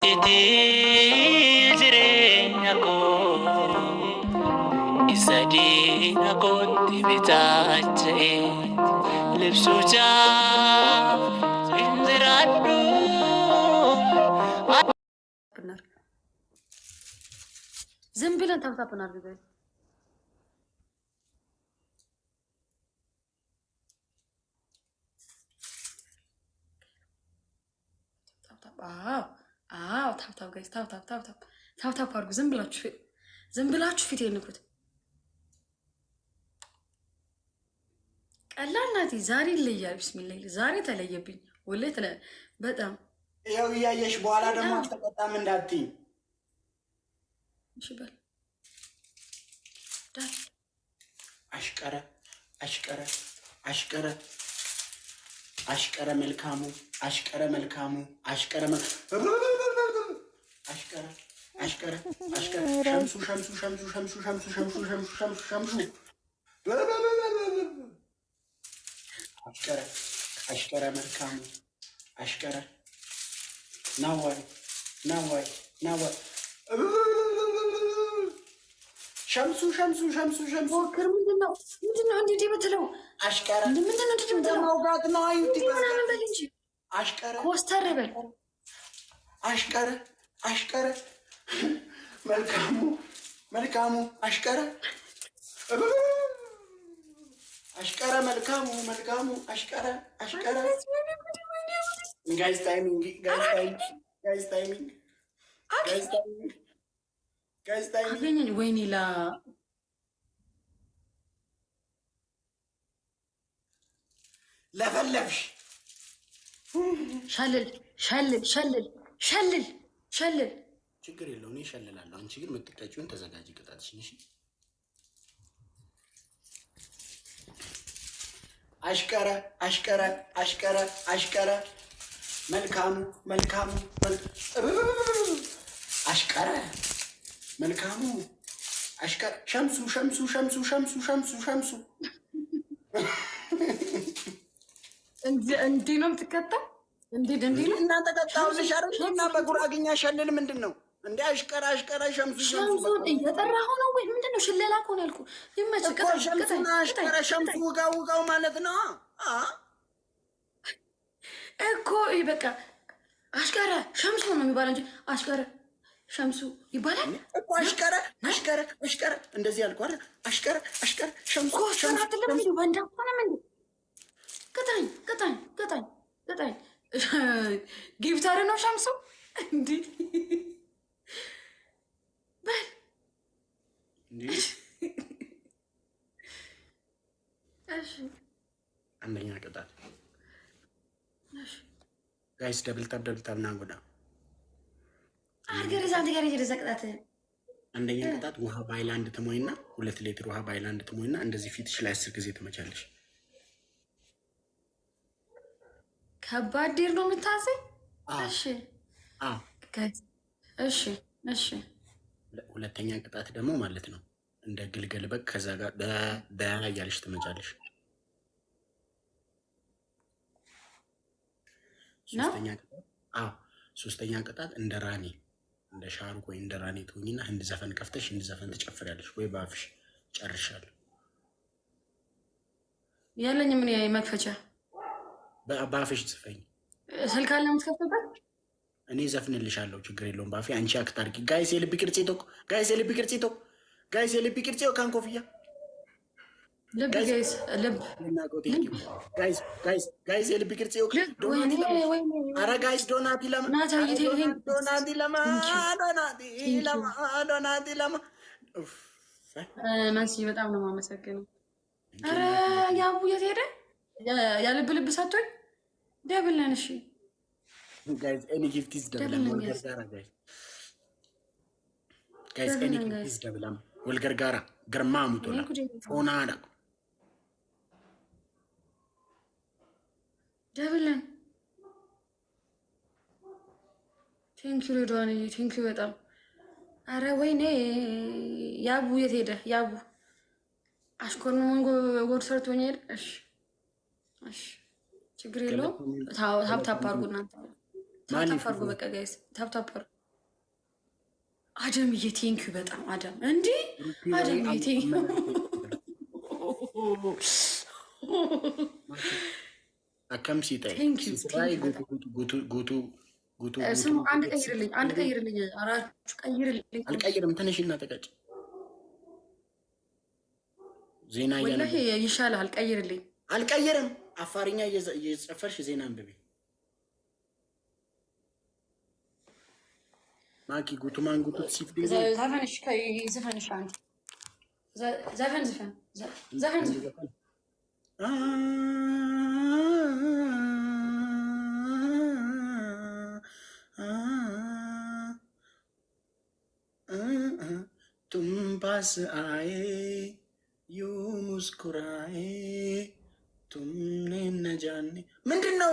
Iti jireenya koo isa diina kootti bitacha'e libsuuchaaf hin jiraadhu. ዝም ብለን ታፕታፕ እናድርግ። አዎ ታፕታፕ ጋይስ ታፕታፕ አድርጉ። ዝም ብላችሁ ፊት የንኩት ቀላል ናት። ዛሬ ይለያል። ቢስሚላህ ዛሬ ተለየብኝ። ወላሂ በጣም ያው እያየሽ በኋላ ደግሞ አልተቆጣም እንዳትዪ። እሺ በል አሽቀረ መልካሙ ናዋይ ሸምሱ ሞክር። ምንድነው እንዴ በተለው አሽቀረ ምንድነው እንዴ በተለው ማውጋት ነው። አዩት ምናምን በል እንጂ አሽቀረ ኮስተር በል አሽቀረ መልካሙ አሽቀረ መልካሙ አሽቀረ ጋይስ ታይሚንግ አገኘኝ። ወይኔ ላ ለፈለፍሽ ሸልል ችግር የለው። እኔ እሸልላለሁ። አንቺ ግን የምትቀጪውን ተዘጋጅ። ቅጣትሽን እሺ። አሽቀረ መልካሙ አሽቀረ መልካሙ አሽቀረ ሸምሱ እንዴ ነው የምትቀጣው? እንዴ ነው እናንተ ቀጣውልሽ አይደል? እና በጉራግኛ ሸልል ምንድን ነው እንዴ? አሽቀረ ሸምሱን እየጠራኸው ነው ወይ ምንድን ነው? ሽለላ እኮ ነው ያልኩህ። ይመችህ። ሸምሱና አሽቀረ ሸምሱ ውጋው ማለት ነው እኮ። በቃ አሽቀረ ሸምሱ ነው የሚባለው እንጂ አሽቀረ ሸምሱ ይባላል እኮ። አሽቀረ እንደዚህ ያልኩ አይደል? አሽቀረ ሸምሱ ቅጣኝ። ጊፍታር ነው ሸምሱ። እንዲህ በል አንደኛ ቅጣት ጋይስ ደብልታብ ናንጎዳ አንደኛ ቅጣት ውሃ ባይላንድ ትሞይና 2 ሊትር ውሃ ባይላንድ ትሞይና እንደዚህ ፊትሽ ላይ 10 ጊዜ ትመቻለሽ። ከባድ ዲር ነው የምታዘኝ። እሺ ሁለተኛ ቅጣት ደግሞ ማለት ነው እንደ ግልገል በግ ከዛ ጋር እያለሽ ትመጫለሽ። ሶስተኛ ቅጣት እንደ ራኒ እንደ ሻሩክ ወይ እንደ ራኒ ትሆኝና ህንድ ዘፈን ከፍተሽ ህንድ ዘፈን ትጨፍሪያለሽ ወይ በአፍሽ። ጨርሻለሁ። ያለኝ ምን መክፈቻ በአፍሽ ጽፈኝ። ስልክ አለ የምትከፍትበት? እኔ ዘፍንልሻለሁ፣ ችግር የለውም። በአፌ አንቺ አክት አድርጊ። ጋይስ የልብ ቅርጽ ካን ኮፍያ ልብ ጋይስ የልብ ቅርጽ ኧረ ጋይስ ዶናቲ ለማ ናሲ በጣም ነው የማመሰግነው። ኧረ ያቡ የት ሄደ? ያልብ ልብ ሰጥቶኝ ደብለን። እሺ ጋይስ ኤኒ ጊፍት ኢዝ ደብለን ጋይስ ኤኒ ጊፍት ኢዝ ደብለን ወልገርጋራ ግርማ ሙቶላ ፎናዳ ደብለን። ቴንኪዩ ሬድዋን ቴንኪዩ በጣም። አረ ወይኔ ያቡ የት ሄደ? ያቡ አሽኮር ነው ጎድ ሰርቶኝ ሄደ። እሺ ችግር የለውም። ታፕታፕ አድርጉ እናንተ ታፕታፕ አድርጉ። በቃ ጋይስ ታፕታፕ አድርጉ። አደምዬ ቴንኪዩ በጣም አደም እንዴ አደምዬ ቴንኪዩ አከም ሲታይ ጉቱ ስሙ አንድ ቀይርልኝ አራችሁ ቀይርልኝ። አልቀይርም ትንሽና ተቀጭ ዜና ወላሂ ይሻላል። ቀይርልኝ። አልቀይርም አፋርኛ እየጨፈርሽ ዜና አንብቤ ማኪ ጉቱ ማንጉቱ ሲፍዲ ዘፈንሽ አንቺ ዘፈን तुम पास आए यू मुस्कुराए तुमने न जाने ምንድነው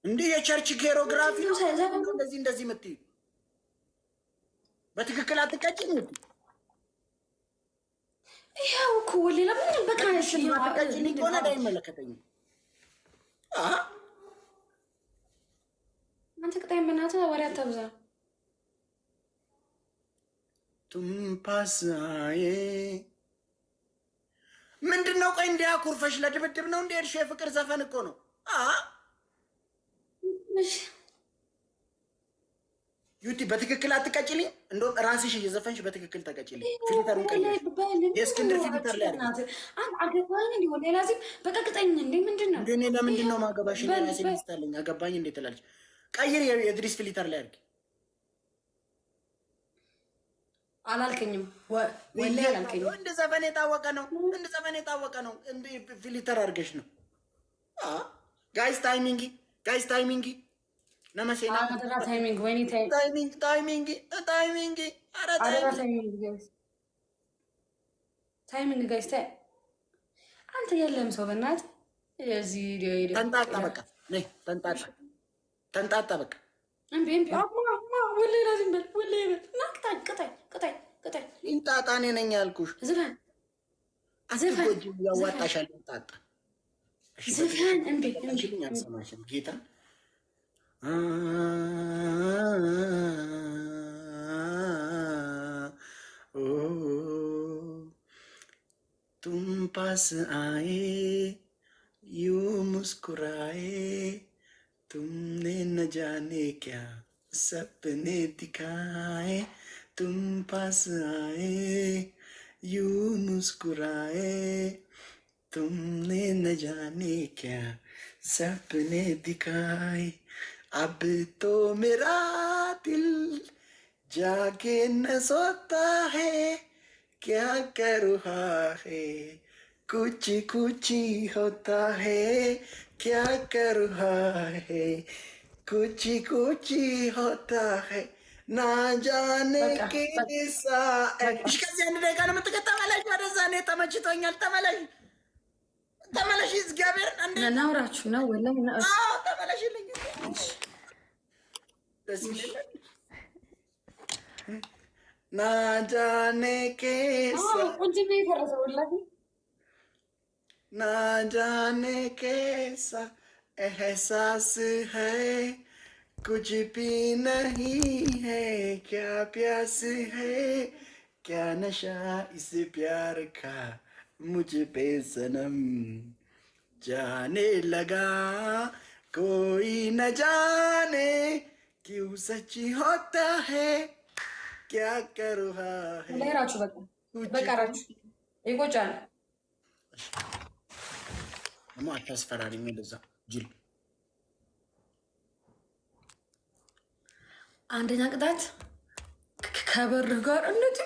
እንዴ የቸርች ኬሮግራፊ ነው እንደዚህ የምትይ በትክክል አትቀጭኝ ይሄው እኮ ወሌላ ምን በቃ አትቀጭኝ ሆነ አይመለከተኝም አንተ ቅጣይ በእናትህ ወሬ አታብዛ तुम पास आए ምንድነው ቆይ እንዲያኩርፈሽ ለድብድብ ነው እንደ እርሽ የፍቅር ዘፈን እኮ ነው ዩቲ በትክክል አትቀጭልኝ እንደው ራስሽ እየዘፈንሽ በትክክል ተቀጭልኝ ፊልተሩን ቀይር የእስክንድር ፊልተር ላይ አገባኝ እንዴ ወሌላ ዚ በቃ ቅጣኝ እንዴ ምንድነው እንዴ ለምንድነው ማገባሽ ነው ራስሽ ልስታለኝ አገባኝ እንዴ ትላለች ቀይር የድሪስ ፊልተር ላይ አድርጊ አላልከኝም ወሌላ አላልከኝም እንደ ዘፈን የታወቀ ነው እንደ ፊልተር አድርገሽ ነው ጋይስ ታይሚንግ ነመሴና አራ ታይሚንግ ወይኔ ታይሚንግ አራ ታይሚንግ ጋይስ ታይ አንተ የለም ሰው በእናትህ እዚህ ተንጣጣ በቃ ነይ ተንጣጣ በቃ እንዴ ወሌ ራዚም በል ወሌ በል ቅጣይ እንጣጣኔ ነኝ ያልኩሽ ዘፈን ያዋጣሻል እንጣጣ ዘፈን እንዴ አልሰማሽም ጌታ तुम पास आए यू मुस्कुराए तुमने न जाने क्या सपने दिखाए तुम पास आए यू मुस्कुराए तुमने न जाने क्या सपने दिखाए अब तो मेरा दिल जाके न सोता है क्या कर रहा है कुछ होता है क्या कर रहा है कुछ होता है ना जाने कैसा ከዚህ አንድ ደቂቃ ነው የምትቀጠመለሽ ወደዛ እኔ ተመችቶኛል ተመለሽ እግዚአብሔር አንዴ ናውራችሁ ነው ወለም ነው ተመለሽልኝ ደስ ይላል ना जाने कैसा कुछ नहीं कर रहा वल्लाही ना जाने कैसा एहसास है कुछ भी नहीं है क्या प्यास है क्या नशा इस प्यार का मुझ पे सनम जाने लगा कोई न जाने क्यों सच होता है क्या कर रहा है लेराችሁ በቃራችሁ ይቆጫል ማታ አስፈራሪ እንደዛ ጅል አንደኛ ቅጣት ከበርህ ጋር እንዴት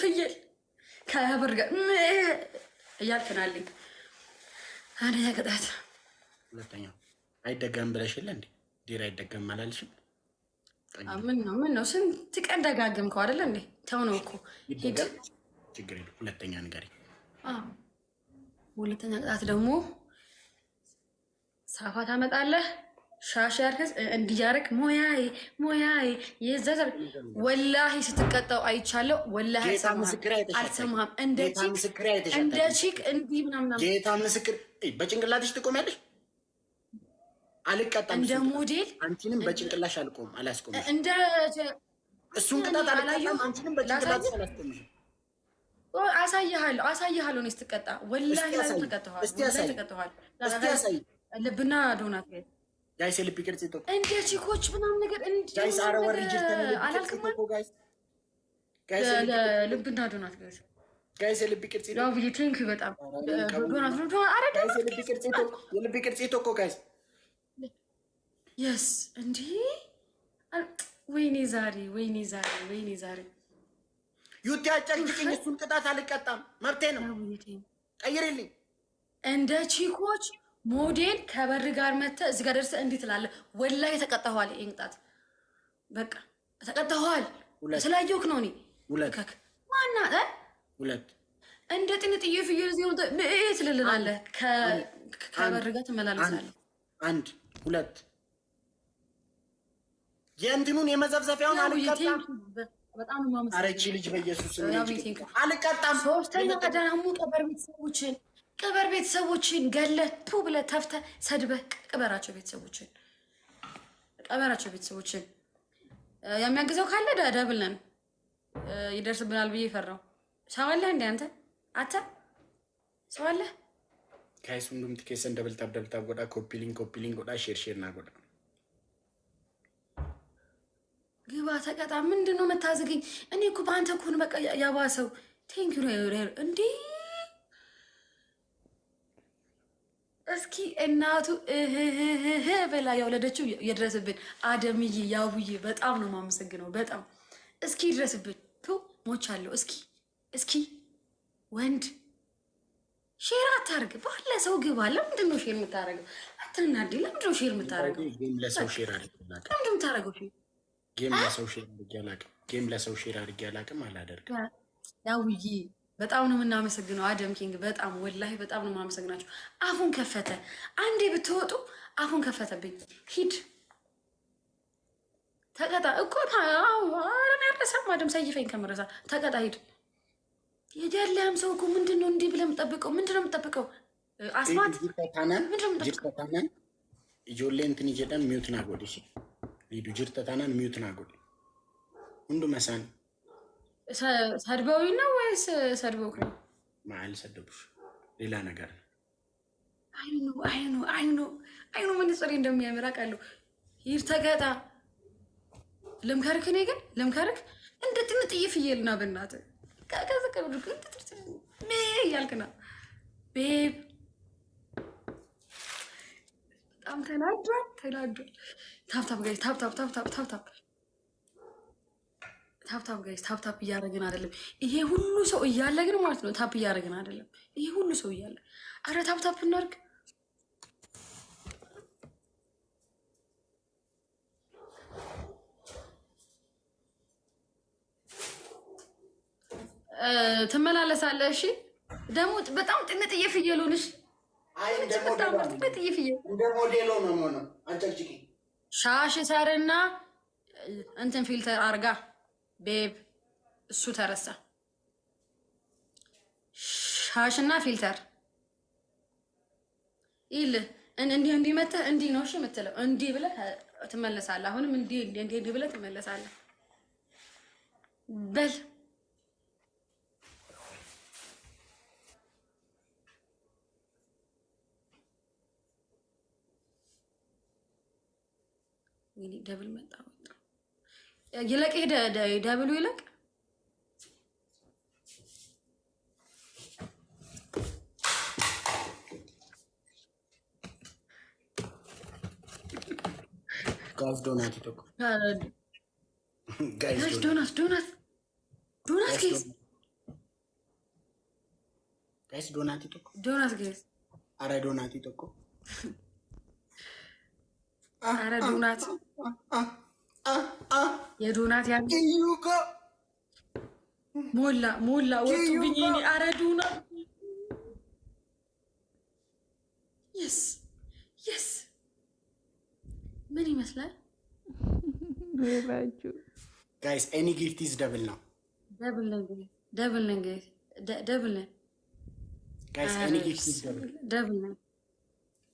ፍየል ከበር ጋር እያልከናልኝ አንደኛ ቅጣት ሁለተኛው አይደገም ብለሽለ እንዴ ዲራ አይደገም አላልሽም ምን ነው ስንት ቀን ደጋገምከው አይደል እንዴ ተው ነው እኮ ሂድ ችግር የለም ሁለተኛ ንገሪ ሁለተኛ ቅጣት ደግሞ ሳፋ ታመጣለህ ሻሽ ያርከስ እንዲያረክ ሞያይ የዘዘር ወላሂ ስትቀጣው አይቻለው ወላሂ አልሰማህም እንደ ቺክ እንዲ ምናምን ጌታ ምስክር በጭንቅላትሽ ትቆሚያለሽ አልቀጣም። እንደ ሞዴል አንቺንም በጭንቅላሽ አላስቆም። እንደ እሱን ቅጣት አልቀጣም። አንቺንም በጭንቅላሽ አላስቆምሽ። አሳይሃለሁ ነው ስትቀጣ። ወላሂ ላይ ተቀጣኋል። ወላሂ ተቀጣኋል። እስቲ ያሳይ። ልብና ዶናት ጋይስ ልብ ቅርጽ ይቶ እንደ ቺኮች ምናምን ነገር ጋይስ አረ ወር ሪጅስተር አላልክም ጋይስ ልብና ዶናት ጋይስ ልብ ቅርጽ ይቶ ያው ቴንክ ዩ በጣም ዶናት ነው። አረ ጋይስ ልብ ቅርጽ ይቶ የልብ ቅርጽ ይቶ እኮ ጋይስ የስ እንዴ ወይኔ ዛሬ ዩቲ አጨቅጭቅኝ። እሱን ቅጣት አልቀጣም፣ መብቴ ነው። ቀይርልኝ። እንደ ቺኮች ሞዴል ከበር ጋር መተህ እዚህ ጋር ደርሰህ እንዲህ ትላለህ። ወላሂ ተቀጣኋል። ይሄን ቅጣት በቃ ተቀጣኋል። ስላየሁህ ነው። እኔ ማና ሁለት እንደ ጥንጥዬ ፍየል እዚህ ነው ትልልናለህ። ከበር ጋር ትመላለሳለህ። አንድ ሁለት የእንትኑን የመዘፍዘፊያውን አልቀጣም። በጣም ማመሰግናለሁ። አረቺ ልጅ በኢየሱስ አልቀጣም። ሶስተኛ ቀዳሙ ቅበር ቤተሰቦችን ገለቱ ብለህ ተፍተህ ሰድበህ ቅበራቸው። ቤተሰቦችን የሚያግዘው ካለ ደብል ነን ይደርስብናል ብዬ ፈራው። ሰው አለህ እንደ አንተ ሰው አለህ። ካይስ ሁንዱም ትኬሰን ደብልታብ ጎዳ ኮፒሊንግ ጎዳ ሼር ና ጎዳ ግባ ተቀጣ። ምንድን ነው መታዘገኝ? እኔ እኮ በአንተ እኮ ነው በቃ ያባሰው። ቴንክ ዩ እንዴ እስኪ እናቱ በላ ያወለደችው የድረስብን አደምዬ ያውዬ በጣም ነው የማመሰግነው። በጣም እስኪ ይድረስብን። ሞቻለሁ። እስኪ ወንድ ሼር አታርግ ባለ ሰው ግባ። ለምንድን ነው ሼር የምታረገው? አትናዲ። ለምንድን ነው ሼር የምታረገው? ለሰው ሼር አድርግ። ለምንድን ነው የምታረገው? ጌም ለሰው ሼር አድርጌ አላውቅም፣ አላደርግም። ያውዬ በጣም ነው የምናመሰግነው። አደም ኪንግ በጣም ወላሂ በጣም ነው የማመሰግናቸው። አፉን ከፈተ። አንዴ ብትወጡ አፉን ከፈተብኝ። ሂድ ተቀጣ እኮ አረን ያረሳም። አደም ሰይፈኝ ከምረሳ ተቀጣ ሂድ። የደለም ሰው እኮ ምንድን ነው እንዲህ ብለህ የምጠብቀው? ምንድን ነው የምጠብቀው? አስማት ጅርተታናን ኢጆሌ እንትን ይጀዳን ሚዩትና ጎዲሽ ሊዱ ጅርተታናን ሚዩትና ጎዲ ሁንዱ መሳን ሰድበውኝ ነው ወይስ ሰድበውክ ነው? ማል ሰደቡሽ ሌላ ነገር ነው። አይኑ ምን ጽሪ እንደሚያምር አውቃለሁ። ሂድ ተቀጣ። ልምከርክ እኔ ግን ልምከርክ እንደ ጥንጥዬ ፍየልና በእናትህ ከዘቀብልክ እያልክና ቤብ በጣም ተናዷል። ታፕታፕ ጋይስ ታፕታፕ ጋይስ ታፕታፕ እያደረግን አይደለም። ይሄ ሁሉ ሰው እያለ ግን ማለት ነው ታፕ እያደረግን አይደለም። ይሄ ሁሉ ሰው እያለ አረ ታፕታፕ እናድርግ። ትመላለሳለህ። እሺ ደግሞ በጣም ጥንጥዬ ፍየል ሆነሽ ሻሽ ሰርና እንትን ፊልተር አርጋ ቤብ እሱ ተረሳ። ሻሽና ፊልተር ይል እንዲህ መተህ እንዲህ ነው እሺ የምትለው። እንዲህ ብለህ ትመለሳለህ። አሁንም እንዲህ ብለህ ትመለሳለህ። በል ደብል መጣ ይለቅ። ሄደ ደብሉ ይለቅ። ጋይስ ዶናት ይተኩ ጋይስ ዶናት ጋይስ ዶናት ይተኩ ጋይስ አረ ዶናት ይተኩ አረ ዶናት የዶናት ያ ሞላ ወጡብኝ። አረ ዶናት የስ ምን ይመስላል? ጋይስ ኤኒ ጊፍት ኢዝ ደብል ነው። ደብል ነው ጋይስ ኤኒ ጊፍት ኢዝ ደብል ነው። ደብል ነው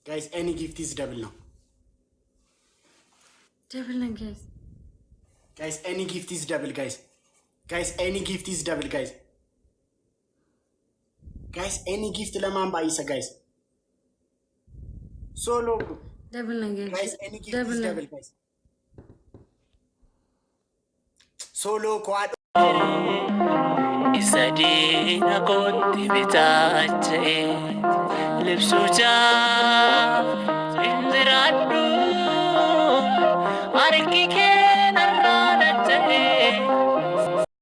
ጋይስ ኤኒ ጊፍት ኢዝ ደብል ነው። Double nang guys. Guys, any gift is double, guys. Guys, any gift is double, guys. Guys, any gift laman baisa, guys. Solo. Double nang guys. Guys, any gift is double, guys. Solo quad. Isadina konti bitace. Lipsuja.